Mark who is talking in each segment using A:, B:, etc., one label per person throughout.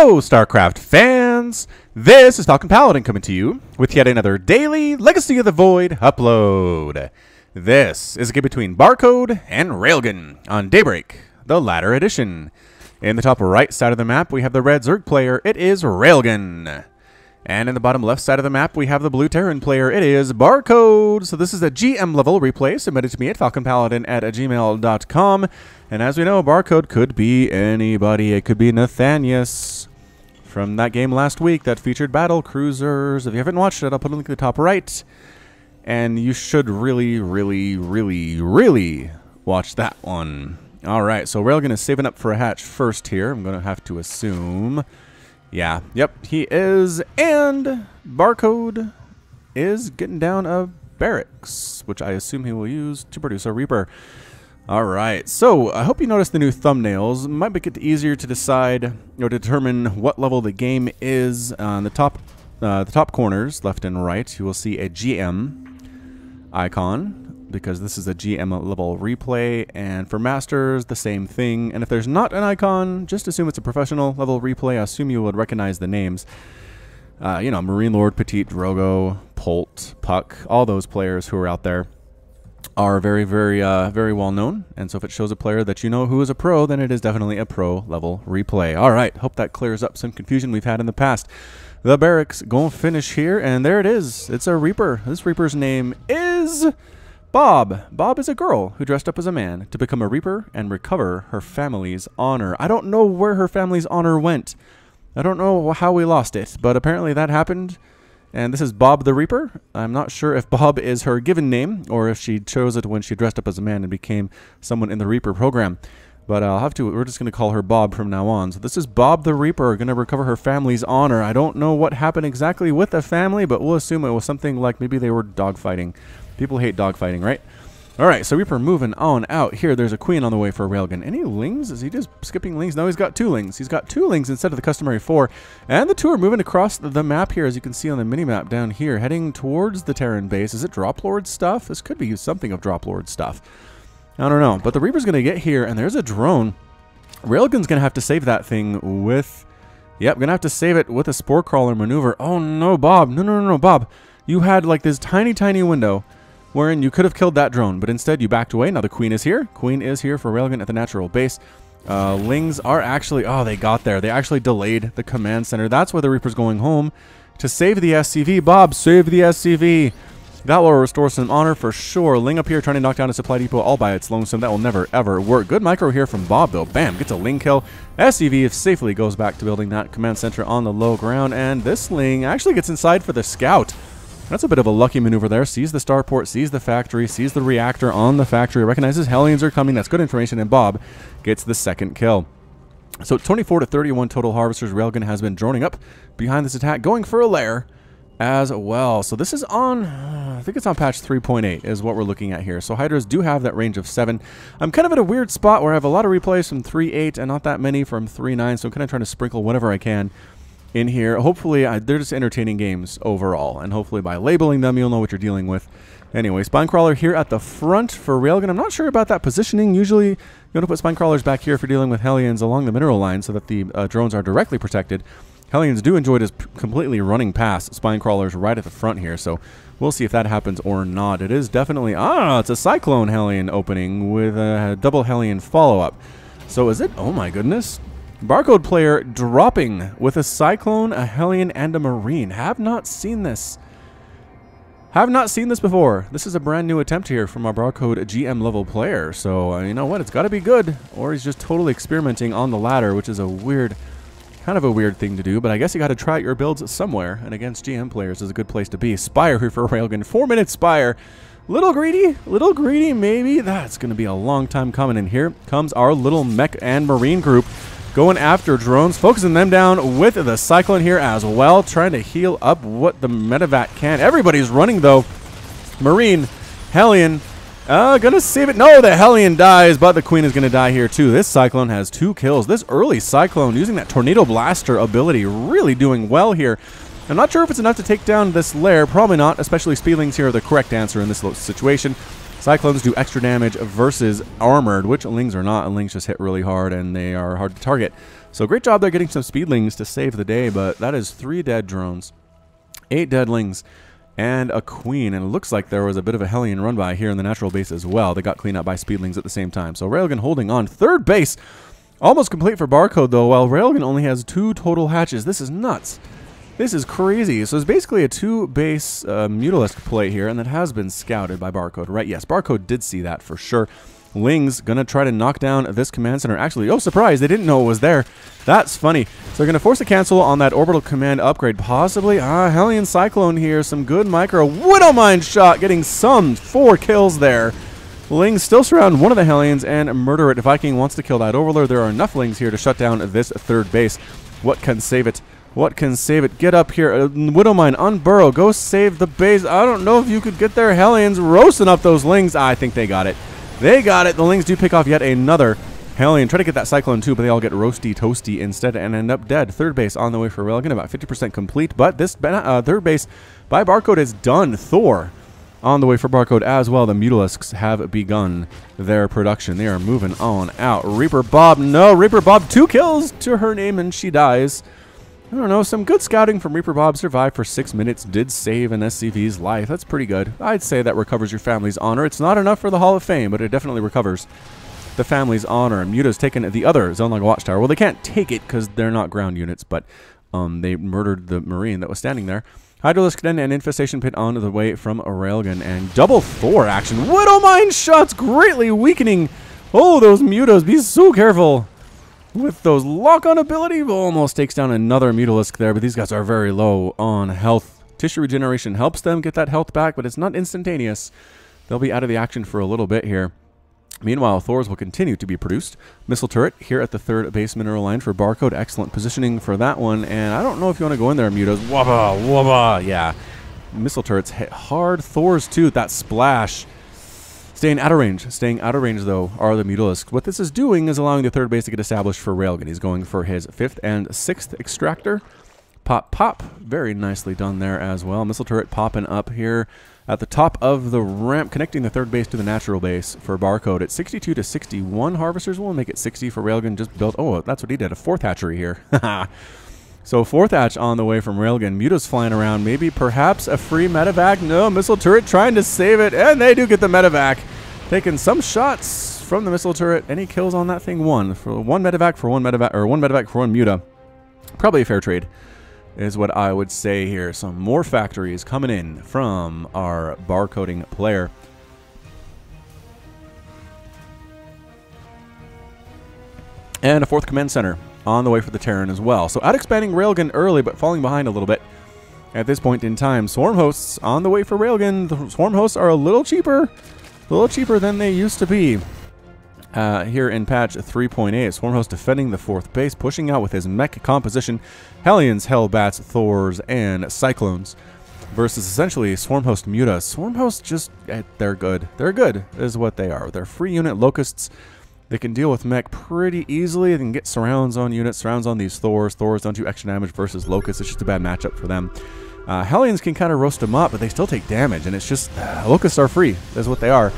A: Hello, StarCraft fans! This is Falcon Paladin coming to you with yet another daily Legacy of the Void upload. This is a game between Barcode and Railgan on Daybreak, the latter edition. In the top right side of the map, we have the red Zerg player. It is Railgan. And in the bottom left side of the map, we have the blue Terran player. It is Barcode. So this is a GM level replay submitted to me at falconpaladin@gmail.com. And as we know, Barcode could be anybody. It could be Nathanius from that game last week that featured battle cruisers. If you haven't watched it, I'll put a link in the top right. And you should really watch that one. All right, so Railgan is saving up for a hatch first here. I'm going to have to assume. Yeah, yep, he is. And Barcode is getting down a barracks, which I assume he will use to produce a Reaper. All right, so I hope you noticed the new thumbnails. It might make it easier to decide or determine what level the game is. On the top corners, left and right, you will see a GM icon, because this is a GM level replay, and for Masters, the same thing. And if there's not an icon, just assume it's a professional level replay. I assume you would recognize the names. You know, Marine Lord, Petite, Drogo, Polt, Puck, all those players who are out there are very well known. And so if it shows a player that you know who is a pro, then it is definitely a pro level replay. All right, hope that clears up some confusion we've had in the past. The barracks gonna finish here, and there it is. It's a Reaper. This Reaper's name is Bob. Bob is a girl who dressed up as a man to become a Reaper and recover her family's honor. I don't know where her family's honor went. I don't know how we lost it, but apparently that happened. And this is Bob the Reaper. I'm not sure if Bob is her given name or if she chose it when she dressed up as a man and became someone in the Reaper program. But we're just going to call her Bob from now on. So this is Bob the Reaper, going to recover her family's honor. I don't know what happened exactly with the family, but we'll assume it was something like maybe they were dogfighting. People hate dogfighting, right? All right, so Reaper moving on out here. There's a queen on the way for Railgan. Any lings? Is he just skipping lings? No, he's got 2 lings. He's got 2 lings instead of the customary 4. And the 2 are moving across the map here, as you can see on the mini-map down here, heading towards the Terran base. Is it Drop Lord stuff? This could be something of Drop Lord stuff. I don't know. But the Reaper's going to get here, and there's a drone. Railgan's going to have to save that thing with... Yep, going to have to save it with a Spore Crawler maneuver. Oh, no, Bob. No, Bob. You had, like, this tiny window wherein you could have killed that drone, but instead you backed away. Now the queen is here. Queen is here for Railgan at the natural base. Lings are actually... Oh, they got there. They actually delayed the command center. That's why the Reaper's going home to save the SCV. Bob, save the SCV. That will restore some honor for sure. Ling up here trying to knock down a supply depot all by its lonesome. That will never, ever work. Good micro here from Bob, though. Bam, gets a Ling kill. SCV safely goes back to building that command center on the low ground, and this Ling actually gets inside for the scout. That's a bit of a lucky maneuver there. Sees the starport, sees the factory, sees the reactor on the factory, recognizes Hellions are coming. That's good information, and Bob gets the second kill. So 24 to 31 total harvesters. Railgan has been droning up behind this attack, going for a lair as well. So this is on, I think it's on patch 3.8 is what we're looking at here. So Hydras do have that range of 7. I'm kind of at a weird spot where I have a lot of replays from 3.8 and not that many from 3.9, so I'm kind of trying to sprinkle whatever I can in here. Hopefully, they're just entertaining games overall, and hopefully by labeling them, you'll know what you're dealing with. Anyway, Spinecrawler here at the front for Railgan. I'm not sure about that positioning. Usually, you want to put Spinecrawlers back here if you're dealing with Hellions along the mineral line so that the drones are directly protected. Hellions do enjoy just completely running past Spinecrawlers right at the front here, so we'll see if that happens or not. It is definitely... it's a Cyclone Hellion opening with a double Hellion follow-up. So is it... Oh my goodness. Barcode player dropping with a Cyclone, a Hellion, and a Marine. Have not seen this. Have not seen this before. This is a brand new attempt here from our Barcode GM level player. So, you know what? It's got to be good. Or he's just totally experimenting on the ladder, which is a weird... kind of a weird thing to do, but I guess you got to try out your builds somewhere, and against GM players is a good place to be. Spire here for Railgan. 4-minute Spire. Little greedy maybe. That's going to be a long time coming. And here comes our little mech and Marine group going after drones, focusing them down with the Cyclone here as well, trying to heal up what the medevac can. Everybody's running, though. Marine, Hellion, gonna save it. No, the Hellion dies, but the Queen is gonna die here, too. This Cyclone has 2 kills. This early Cyclone, using that Tornado Blaster ability, really doing well here. I'm not sure if it's enough to take down this lair. Probably not, especially Speedlings here are the correct answer in this situation. Cyclones do extra damage versus armored, which Lings are not. And Lings just hit really hard, and they are hard to target. So great job there getting some speedlings to save the day, but that is 3 dead drones, 8 deadlings, and a queen. And it looks like there was a bit of a Hellion run by here in the natural base as well. They got cleaned up by speedlings at the same time. So Railgan holding on. Third base, almost complete for Barcode though, while Railgan only has 2 total hatches. This is nuts. This is crazy. So it's basically a 2-base Mutalisk play here, and that has been scouted by Barcode, right? Yes, Barcode did see that for sure. Ling's gonna try to knock down this command center. Actually, oh, surprise, they didn't know it was there. That's funny. So they're gonna force a cancel on that orbital command upgrade, possibly. Hellion Cyclone here, some good micro. Widowmine shot, getting summed. 4 kills there. Lings still surround one of the Hellions and murder it. Viking wants to kill that Overlord. There are enough Lings here to shut down this third base. What can save it? What can save it? Get up here. Widowmine, unburrow. Go save the base. I don't know if you could get there. Hellions roasting up those Lings. I think they got it. They got it. The Lings do pick off yet another Hellion. Try to get that Cyclone too, but they all get roasty toasty instead and end up dead. Third base on the way for Railgan, about 50% complete. But this third base by Barcode is done. Thor on the way for Barcode as well. The Mutalisks have begun their production. They are moving on out. Reaper Bob, no. Reaper Bob, 2 kills to her name and she dies. I don't know, some good scouting from Reaper Bob. Survived for 6 minutes, did save an SCV's life. That's pretty good. I'd say that recovers your family's honor. It's not enough for the Hall of Fame, but it definitely recovers the family's honor. And Muta's taken the other Zone Log Watchtower. Well, they can't take it because they're not ground units, but they murdered the Marine that was standing there. Hydralisk Den and Infestation Pit on the way from a Railgun. And double Thor action. Widowmine shots greatly weakening. Oh, those Mutas. Be so careful. With those lock-on ability, almost takes down another Mutalisk there, but these guys are very low on health. Tissue regeneration helps them get that health back, but it's not instantaneous. They'll be out of the action for a little bit here. Meanwhile, Thors will continue to be produced. Missile turret here at the third base mineral line for Barcode. Excellent positioning for that one, and I don't know if you want to go in there, Mutas. Wabba, wabba, yeah. Missile turrets hit hard. Thors too, that splash. Staying out of range, though, are the Mutalisks. What this is doing is allowing the third base to get established for Railgan. He's going for his 5th and 6th extractor. Pop, pop. Very nicely done there as well. Missile turret popping up here at the top of the ramp, connecting the third base to the natural base for Barcode. At 62 to 61 harvesters. We'll make it 60 for Railgan. Just built, oh, that's what he did, a 4th hatchery here. So 4th hatch on the way from Railgan. Muta's flying around. Maybe perhaps a free medevac. No, missile turret trying to save it. And they do get the medevac. Taking some shots from the missile turret. Any kills on that thing? 1. For 1 medevac for 1 medevac, or 1 medevac for 1 Muta. Probably a fair trade is what I would say here. Some more factories coming in from our barcoding player. And a 4th command center on the way for the Terran as well. So out-expanding Railgun early, but falling behind a little bit at this point in time. Swarm hosts on the way for Railgun. The swarm hosts are a little cheaper than they used to be. Here in patch 3.8, Swarm host defending the 4th base, pushing out with his mech composition. Hellions, Hellbats, Thors, and Cyclones versus essentially Swarm host Muta. Swarm hosts just, they're good. They're good is what they are. They're free unit locusts. They can deal with mech pretty easily. They can get surrounds on units, surrounds on these Thors. Thors don't do extra damage versus Locusts. It's just a bad matchup for them. Hellions can kind of roast them up, but they still take damage, and it's just, Locusts are free. That's what they are.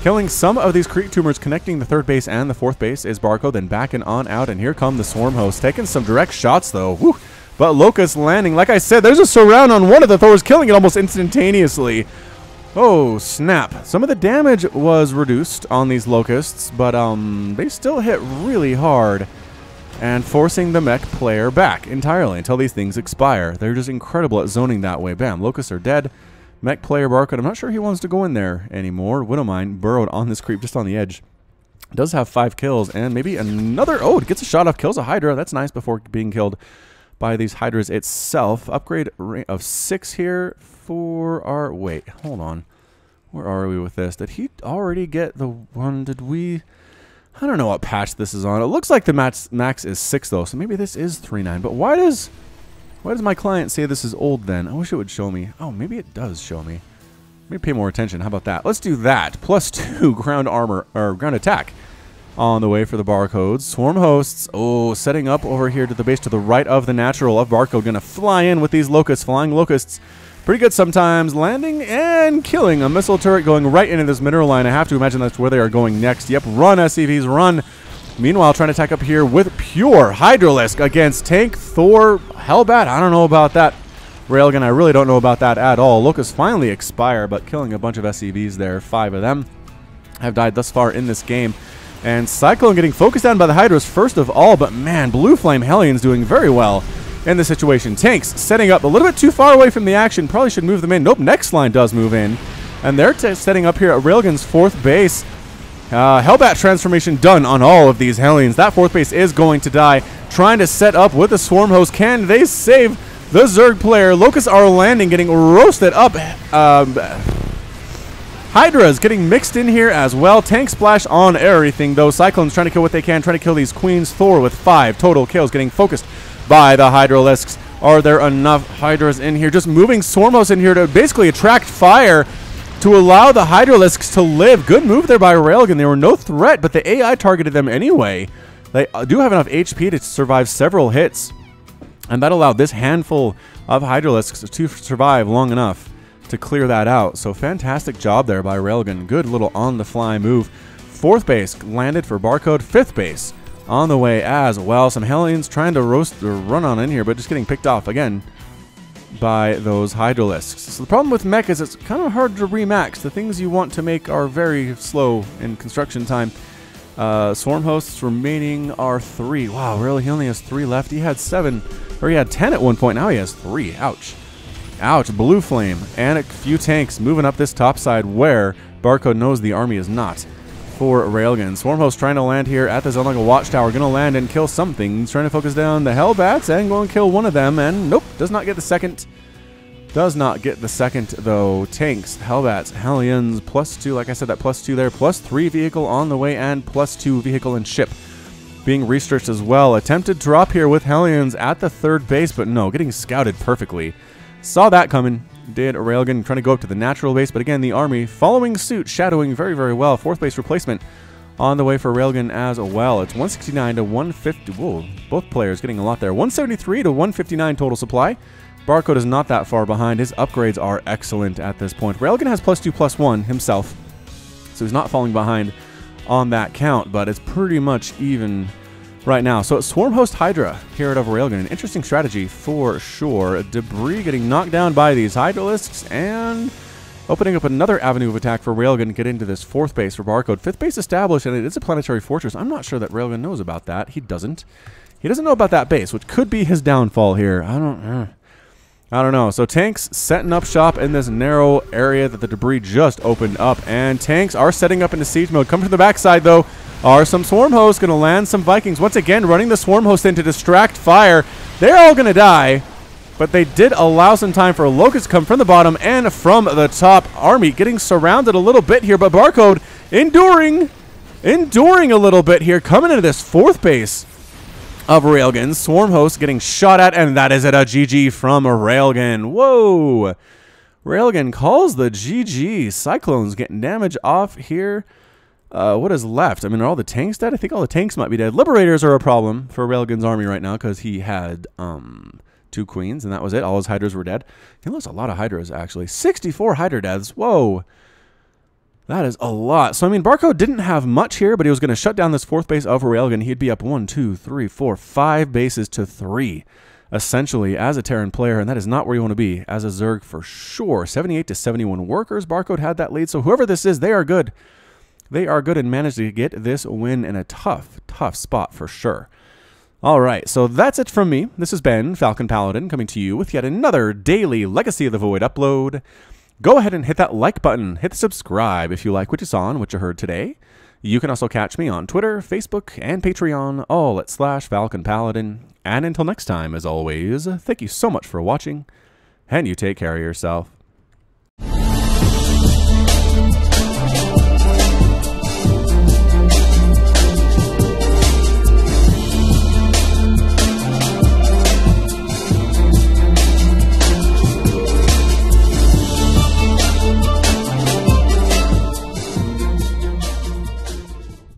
A: Killing some of these creep tumors, connecting the 3rd base and the 4th base is Barcode, then backing on out, and here come the Swarm hosts. Taking some direct shots, though. Woo. But Locust landing. Like I said, there's a surround on one of the Thors, killing it almost instantaneously. Oh, snap. Some of the damage was reduced on these Locusts, but they still hit really hard and forcing the mech player back entirely until these things expire. They're just incredible at zoning that way. Bam, Locusts are dead. Mech player Barcode, I'm not sure he wants to go in there anymore. Widowmine burrowed on this creep just on the edge. Does have 5 kills and maybe another, oh, it gets a shot off, kills a Hydra. That's nice before being killed by these Hydras itself. Upgrade of 6 here for our, wait, hold on. Where are we with this? Did he already get the one? Did we? I don't know what patch this is on. It looks like the max is 6 though, so maybe this is 3.9. But why does my client say this is old then? I wish it would show me. Oh, maybe it does show me. Let me pay more attention. How about that? Let's do that. +2 ground armor, or ground attack on the way for the Barcodes. Swarm hosts, oh, setting up over here to the base to the right of the natural of Barcode. Gonna fly in with these Locusts, flying Locusts. Pretty good sometimes, landing and killing a missile turret going right into this mineral line. I have to imagine that's where they are going next. Yep, run SCVs, run. Meanwhile, trying to attack up here with pure Hydralisk against Tank, Thor, Hellbat. I don't know about that. Railgun, I really don't know about that at all. Locust finally expire, but killing a bunch of SCVs there. 5 of them have died thus far in this game. And Cyclone getting focused on by the Hydras first of all, but man, Blue Flame Hellions doing very well in this situation. Tanks setting up a little bit too far away from the action. Probably should move them in. Nope, next line does move in. And they're setting up here at Railgun's 4th base. Hellbat transformation done on all of these Hellions. That 4th base is going to die. Trying to set up with the Swarm Host. Can they save the Zerg player? Locusts are landing, getting roasted up. Hydra's getting mixed in here as well. Tank splash on everything, though. Cyclone's trying to kill what they can, trying to kill these Queens. Thor with 5 total kills, getting focused by the Hydralisks. Are there enough Hydras in here? Just moving Swarmos in here to basically attract fire to allow the Hydralisks to live. Good move there by Railgun. They were no threat, but the AI targeted them anyway. They do have enough HP to survive several hits, and that allowed this handful of Hydralisks to survive long enough to clear that out. So fantastic job there by Railgun. Good little on-the-fly move. 4th base landed for Barcode. 5th base on the way as well. Some Hellions trying to roast or run on in here, but just getting picked off again by those Hydralisks. So the problem with mech is it's kind of hard to remax. The things you want to make are very slow in construction time. Swarm hosts remaining are 3. Wow, really? He only has 3 left. He had 7, or he had 10 at one point. Now he has 3. Ouch. Ouch. Blue Flame and a few tanks moving up this top side where Barcode knows the army is not for Railgun. Swarm host trying to land here at the zone like a watchtower. Going to land and kill something. He's trying to focus down the Hellbats and go and kill one of them. And nope, does not get the second. Does not get the second, though. Tanks, Hellbats, Hellions, +2. Like I said, that +2 there. +3 vehicle on the way and +2 vehicle and ship being researched as well. Attempted drop here with Hellions at the 3rd base, but no, getting scouted perfectly. Saw that coming. Did Railgun trying to go up to the natural base, but again, the army following suit, shadowing very, very well. 4th base replacement on the way for Railgun as well. It's 169 to 150. Whoa, both players getting a lot there. 173 to 159 total supply. Barcode is not that far behind. His upgrades are excellent at this point. Railgun has +2/+1 himself, so he's not falling behind on that count, but it's pretty much even right now. So it's Swarm Host Hydra here at Railgun. An interesting strategy for sure. Debris getting knocked down by these Hydralisks and opening up another avenue of attack for Railgun to get into this 4th base for Barcode. 5th base established, and it is a planetary fortress. I'm not sure that Railgun knows about that. He doesn't. He doesn't know about that base, which could be his downfall here. I don't know. So tanks setting up shop in this narrow area that the debris just opened up, and tanks are setting up into siege mode. Coming from the backside, though, are some Swarm Hosts going to land some Vikings. Once again, running the Swarm Host in to distract fire. They're all going to die, but they did allow some time for Locust to come from the bottom and from the top. Army getting surrounded a little bit here, but Barcode enduring a little bit here, coming into this 4th base of Railgun. Swarm Host getting shot at, and that is it, a GG from Railgun. Whoa! Railgun calls the GG. Cyclones getting damage off here. What is left? I mean, are all the tanks dead? I think all the tanks might be dead. Liberators are a problem for Railgun's army right now because he had 2 queens, and that was it. All his Hydras were dead. He lost a lot of Hydras, actually. 64 Hydra deaths. Whoa! That is a lot. So, I mean, Barcode didn't have much here, but he was going to shut down this 4th base of Railgun. He'd be up 1, 2, 3, 4, 5 bases to 3, essentially, as a Terran player, and that is not where you want to be as a Zerg for sure. 78 to 71 workers. Barcode had that lead, so whoever this is, they are good. They are good and managed to get this win in a tough, tough spot for sure. All right, so that's it from me. This has been Falcon Paladin coming to you with yet another daily Legacy of the Void upload. Go ahead and hit that like button. Hit the subscribe if you like what you saw and what you heard today. You can also catch me on Twitter, Facebook, and Patreon, all at /Falcon Paladin. And until next time, as always, thank you so much for watching, and you take care of yourself.